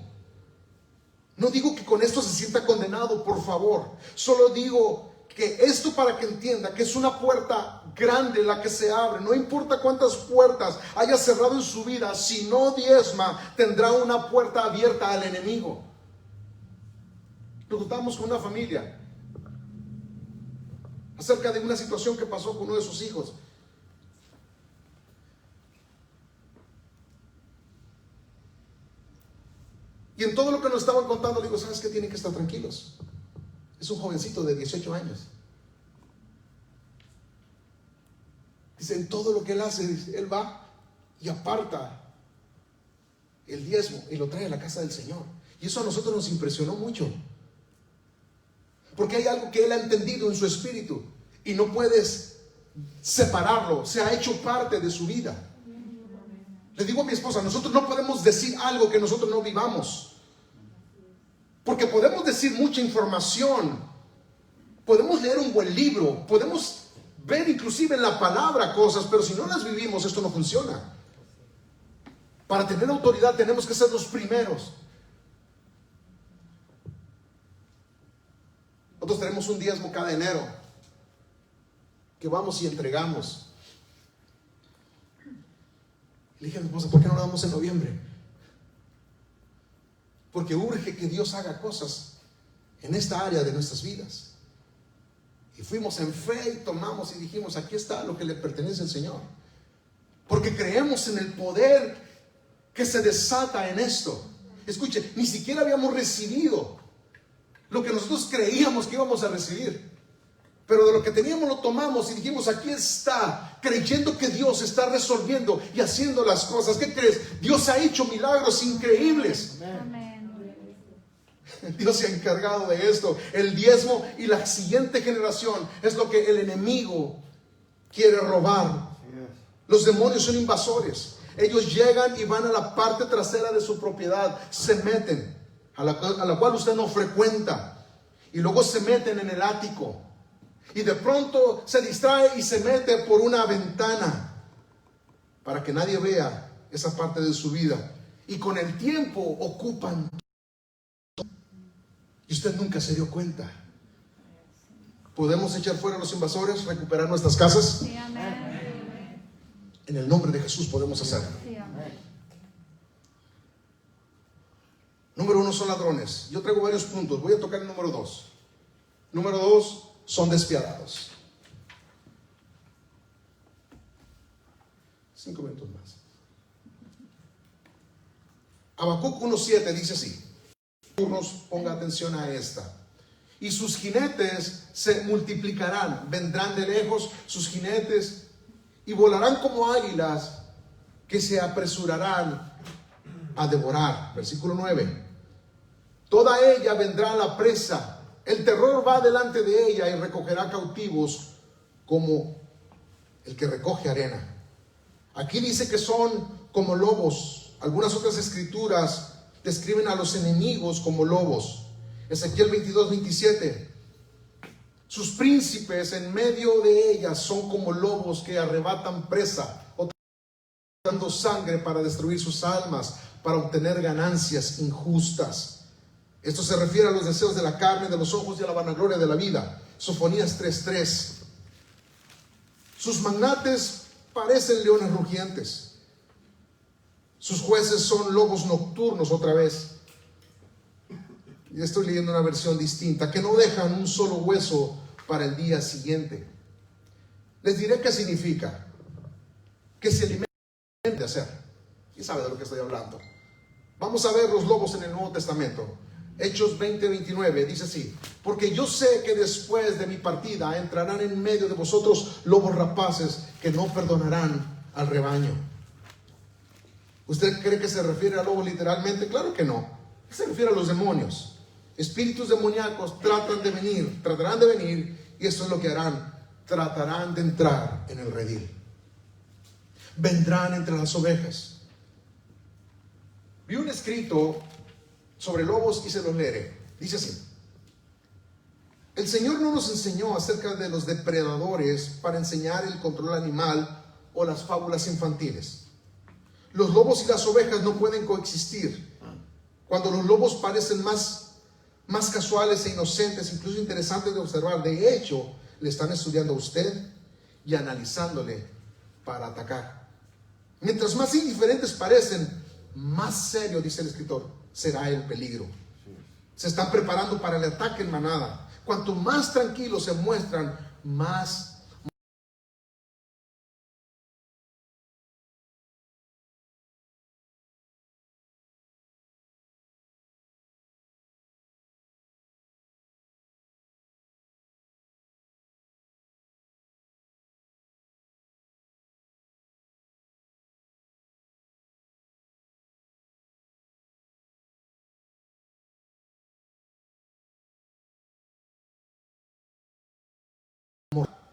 No digo que con esto se sienta condenado, por favor. Solo digo que esto para que entienda que es una puerta grande la que se abre. No importa cuántas puertas haya cerrado en su vida, si no diezma, tendrá una puerta abierta al enemigo. Nos contamos con una familia acerca de una situación que pasó con uno de sus hijos. Y en todo lo que nos estaban contando, le digo, ¿sabes qué? Tienen que estar tranquilos. Es un jovencito de 18 años. Dice, en todo lo que él hace, dice, él va y aparta el diezmo y lo trae a la casa del Señor. Y eso a nosotros nos impresionó mucho. Porque hay algo que él ha entendido en su espíritu y no puedes separarlo. Se ha hecho parte de su vida. Le digo a mi esposa, nosotros no podemos decir algo que nosotros no vivamos. Porque podemos decir mucha información, podemos leer un buen libro, podemos ver inclusive en la palabra cosas, pero si no las vivimos, esto no funciona. Para tener autoridad tenemos que ser los primeros. Nosotros tenemos un diezmo cada enero que vamos y entregamos. Le dije a mi esposa, ¿por qué no lo damos en noviembre? Porque urge que Dios haga cosas en esta área de nuestras vidas. Y fuimos en fe y tomamos y dijimos, aquí está lo que le pertenece al Señor. Porque creemos en el poder que se desata en esto. Escuche, ni siquiera habíamos recibido lo que nosotros creíamos que íbamos a recibir. Pero de lo que teníamos lo tomamos y dijimos, aquí está, creyendo que Dios está resolviendo y haciendo las cosas. ¿Qué crees? Dios ha hecho milagros increíbles. Amén. Dios se ha encargado de esto. El diezmo y la siguiente generación es lo que el enemigo quiere robar. Los demonios son invasores. Ellos llegan y van a la parte trasera de su propiedad, se meten, a la cual usted no frecuenta, y luego se meten en el ático. Y de pronto se distrae y se mete por una ventana para que nadie vea esa parte de su vida. Y con el tiempo ocupan todo. Y usted nunca se dio cuenta. ¿Podemos echar fuera a los invasores? ¿Recuperar nuestras casas? Sí, amén. En el nombre de Jesús podemos hacerlo. Sí, amén. Número 1 son ladrones. Yo traigo varios puntos. Voy a tocar el número 2. Número 2. Son despiadados. 5 minutos más. Habacuc 1:7 dice así. Ponga atención a esta. Y sus jinetes se multiplicarán, vendrán de lejos sus jinetes y volarán como águilas que se apresurarán a devorar. Versículo 9. Toda ella vendrá a la presa, el terror va delante de ella y recogerá cautivos como el que recoge arena. Aquí dice que son como lobos. Algunas otras escrituras describen a los enemigos como lobos. Ezequiel 22:27. Sus príncipes en medio de ellas son como lobos que arrebatan presa, o dando sangre para destruir sus almas, para obtener ganancias injustas. Esto se refiere a los deseos de la carne, de los ojos y a la vanagloria de la vida. Sofonías 3:3. Sus magnates parecen leones rugientes. Sus jueces son lobos nocturnos, otra vez. Y estoy leyendo una versión distinta, que no dejan un solo hueso para el día siguiente. Les diré qué significa. Que se alimentan de hacer. Y sabe de lo que estoy hablando. Vamos a ver los lobos en el Nuevo Testamento. Hechos 20:29 dice así: porque yo sé que después de mi partida entrarán en medio de vosotros lobos rapaces que no perdonarán al rebaño. ¿Usted cree que se refiere a lobos literalmente? Claro que no. Se refiere a los demonios. Espíritus demoníacos tratarán de venir, y esto es lo que harán: tratarán de entrar en el redil. Vendrán entre las ovejas. Vi un escrito sobre lobos y se los leeré. Dice así: el Señor no nos enseñó acerca de los depredadores para enseñar el control animal o las fábulas infantiles. Los lobos y las ovejas no pueden coexistir. Cuando los lobos parecen más casuales e inocentes, incluso interesantes de observar, de hecho, le están estudiando a usted y analizándole para atacar. Mientras más indiferentes parecen, más serio, dice el escritor, será el peligro. Se están preparando para el ataque en manada. Cuanto más tranquilos se muestran, más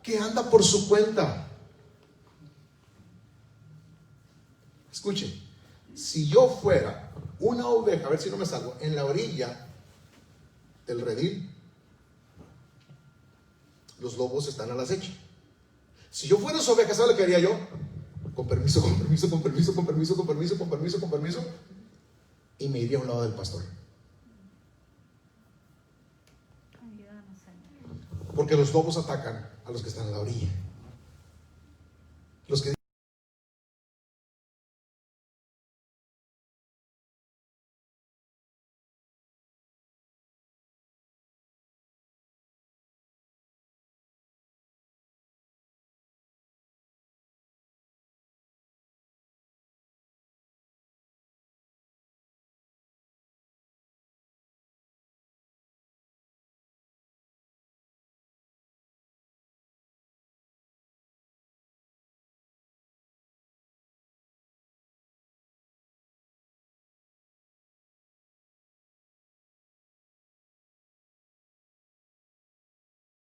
que anda por su cuenta. Escuche, si yo fuera una oveja, a ver si no me salgo, en la orilla del redil, los lobos están al acecho. Si yo fuera esa oveja, ¿sabe lo que haría yo? Con permiso, con permiso, con permiso, con permiso, con permiso, con permiso, con permiso, y me iría a un lado del pastor. Porque los lobos atacan a los que están en la orilla. Los que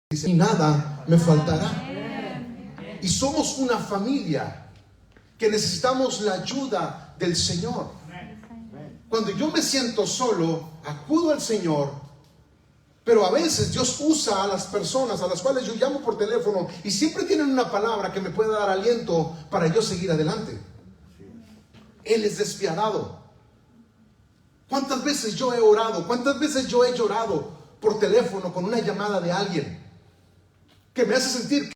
dicen, y nada me faltará. Y somos una familia que necesitamos la ayuda del Señor. Cuando yo me siento solo, acudo al Señor. Pero a veces Dios usa a las personas a las cuales yo llamo por teléfono y siempre tienen una palabra que me puede dar aliento para yo seguir adelante. Él es despiadado. ¿Cuántas veces yo he orado? ¿Cuántas veces yo he llorado por teléfono con una llamada de alguien que me hace sentir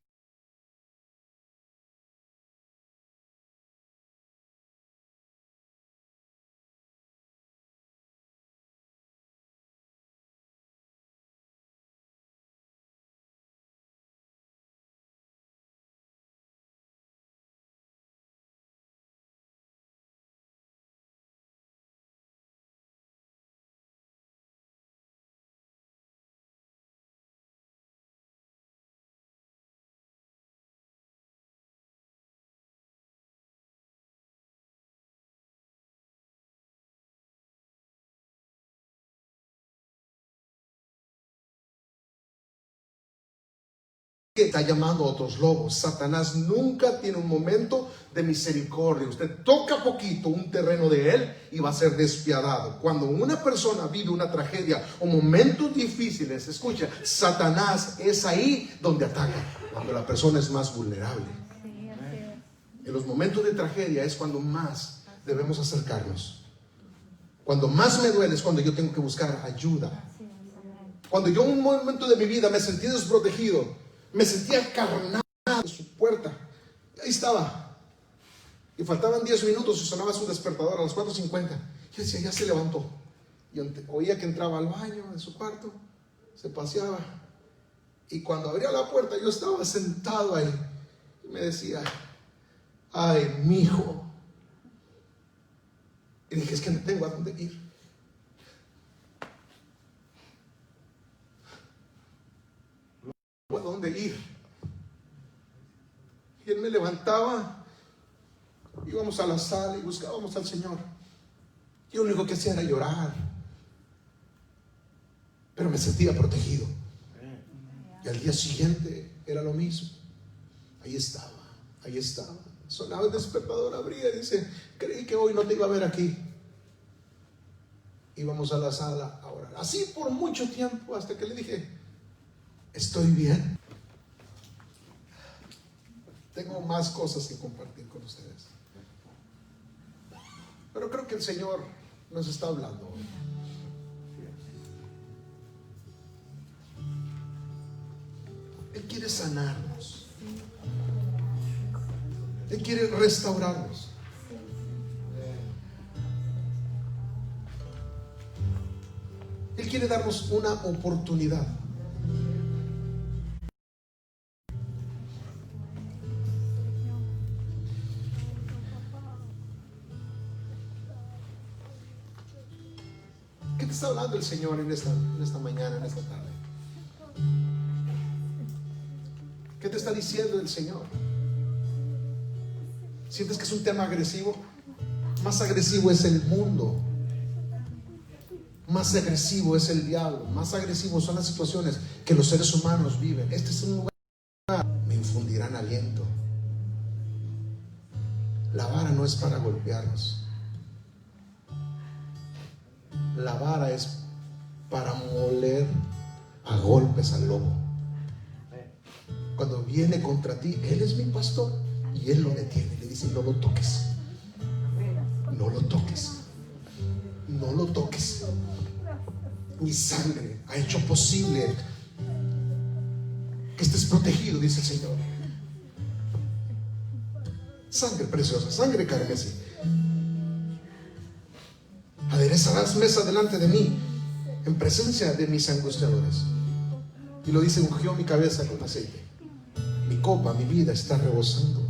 que está llamando a otros lobos. Satanás nunca tiene un momento de misericordia. Usted toca poquito un terreno de él y va a ser despiadado. Cuando una persona vive una tragedia o momentos difíciles, escucha, Satanás es ahí donde ataca, cuando la persona es más vulnerable. En los momentos de tragedia es cuando más debemos acercarnos. Cuando más me duele es cuando yo tengo que buscar ayuda. Cuando yo en un momento de mi vida me sentí desprotegido, me sentía carnal de su puerta, y ahí estaba, y faltaban 10 minutos y sonaba su despertador a las 4:50. Yo decía, ya se levantó. Y oía que entraba al baño de su cuarto, se paseaba, y cuando abría la puerta yo estaba sentado ahí y me decía, ay, mi hijo. Y dije, es que no tengo a dónde ir. No tengo a dónde ir. Y él me levantaba, íbamos a la sala y buscábamos al Señor. Yo lo único que hacía era llorar, pero me sentía protegido. Y al día siguiente era lo mismo. Ahí estaba, ahí estaba. Sonaba el despertador, abría y dice, creí que hoy no te iba a ver aquí. Íbamos a la sala a orar. Así por mucho tiempo, hasta que le dije, estoy bien. Tengo más cosas que compartir con ustedes, pero creo que el Señor nos está hablando hoy. Él quiere sanarnos. Él quiere restaurarnos. Él quiere darnos una oportunidad. ¿Qué te está hablando el Señor en esta mañana, en esta tarde? ¿Qué te está diciendo el Señor? ¿Sientes que es un tema agresivo? Más agresivo es el mundo. Más agresivo es el diablo. Más agresivo son las situaciones que los seres humanos viven. Este es un lugar. Me infundirán aliento. La vara no es para golpearnos. La vara es para moler a golpes al lobo. Cuando viene contra ti, Él es mi pastor, y Él lo detiene. Le dice, no lo toques. No lo toques. No lo toques. Mi sangre ha hecho posible que estés protegido, dice el Señor. Sangre preciosa, sangre carmesí. Aderezarás mesa delante de mí, en presencia de mis angustiadores. Y lo dice, ungió mi cabeza con aceite. Mi copa, mi vida está rebosando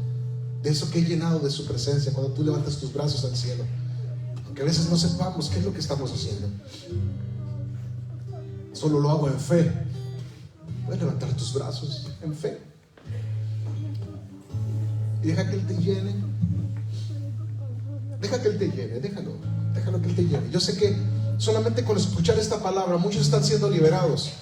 de eso que he llenado de su presencia. Cuando tú levantas tus brazos al cielo, aunque a veces no sepamos qué es lo que estamos haciendo, solo lo hago en fe. Puedes levantar tus brazos en fe y deja que Él te llene. Deja que Él te llene, déjalo que Él te llene. Yo sé que solamente con escuchar esta palabra muchos están siendo liberados.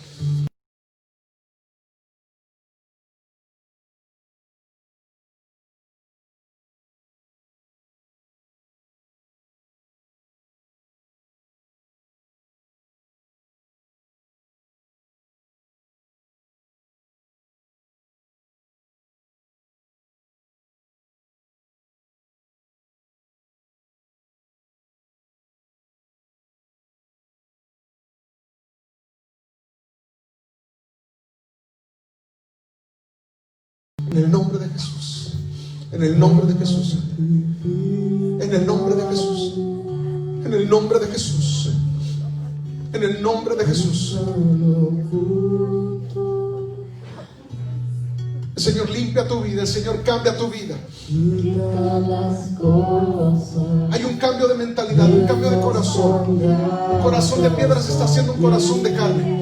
En el nombre de Jesús. En el nombre de Jesús. En el nombre de Jesús. En el nombre de Jesús. En el nombre de Jesús. El Señor limpia tu vida. El Señor cambia tu vida. Hay un cambio de mentalidad, un cambio de corazón. Un corazón de piedra se está haciendo un corazón de carne.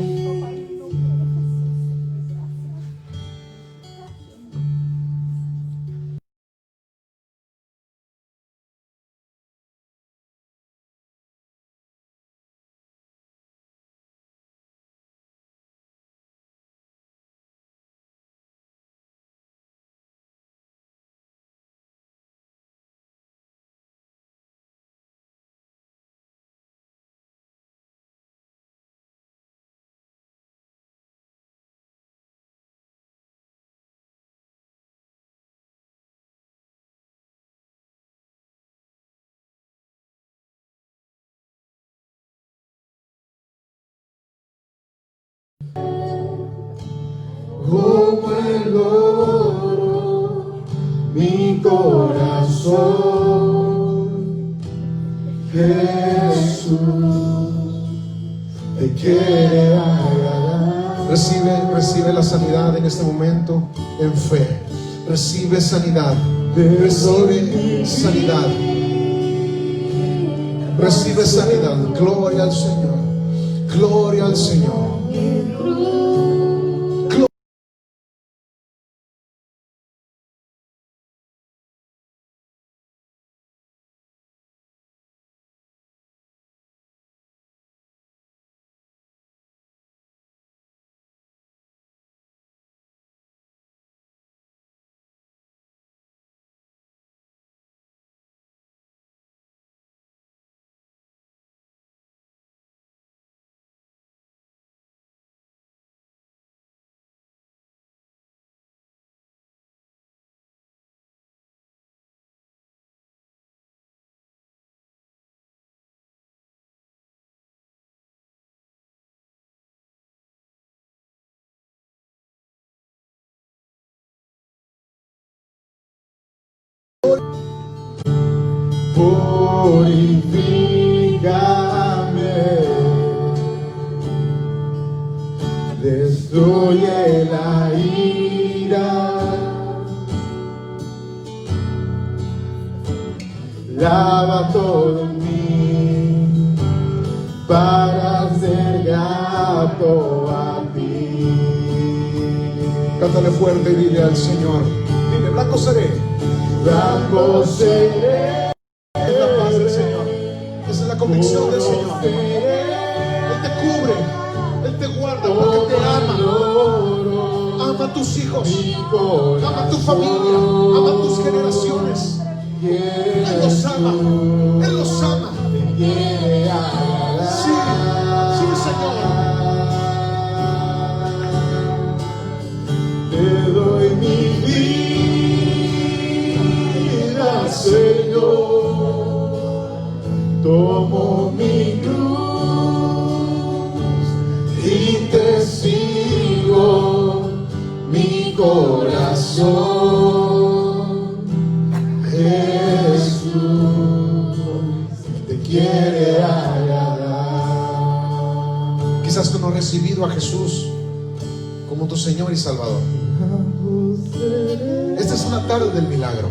como el oro mi corazón. Jesús te quiere agradar. Recibe la sanidad en este momento en fe. Recibe sanidad. Recibe sanidad. Recibe sanidad. Gloria al Señor. Gloria al Señor. Purifícame, destruye la ira, lava todo en mí para ser grato a ti. Cántale fuerte y dile al Señor. Dile, blanco seré. Blanco seré. Es la paz del Señor. Esa es la convicción del Señor. Él te cubre. Él te guarda porque te ama. Ama a tus hijos. Ama a tu familia. Ama a tus generaciones. Él los ama. Él los ama. Sí, sí, Señor. Te doy mi vida, Señor. Tomo mi cruz y te sigo, mi corazón. Jesús te quiere agradar. Quizás tú no has recibido a Jesús como tu Señor y Salvador. Esta es una tarde del milagro.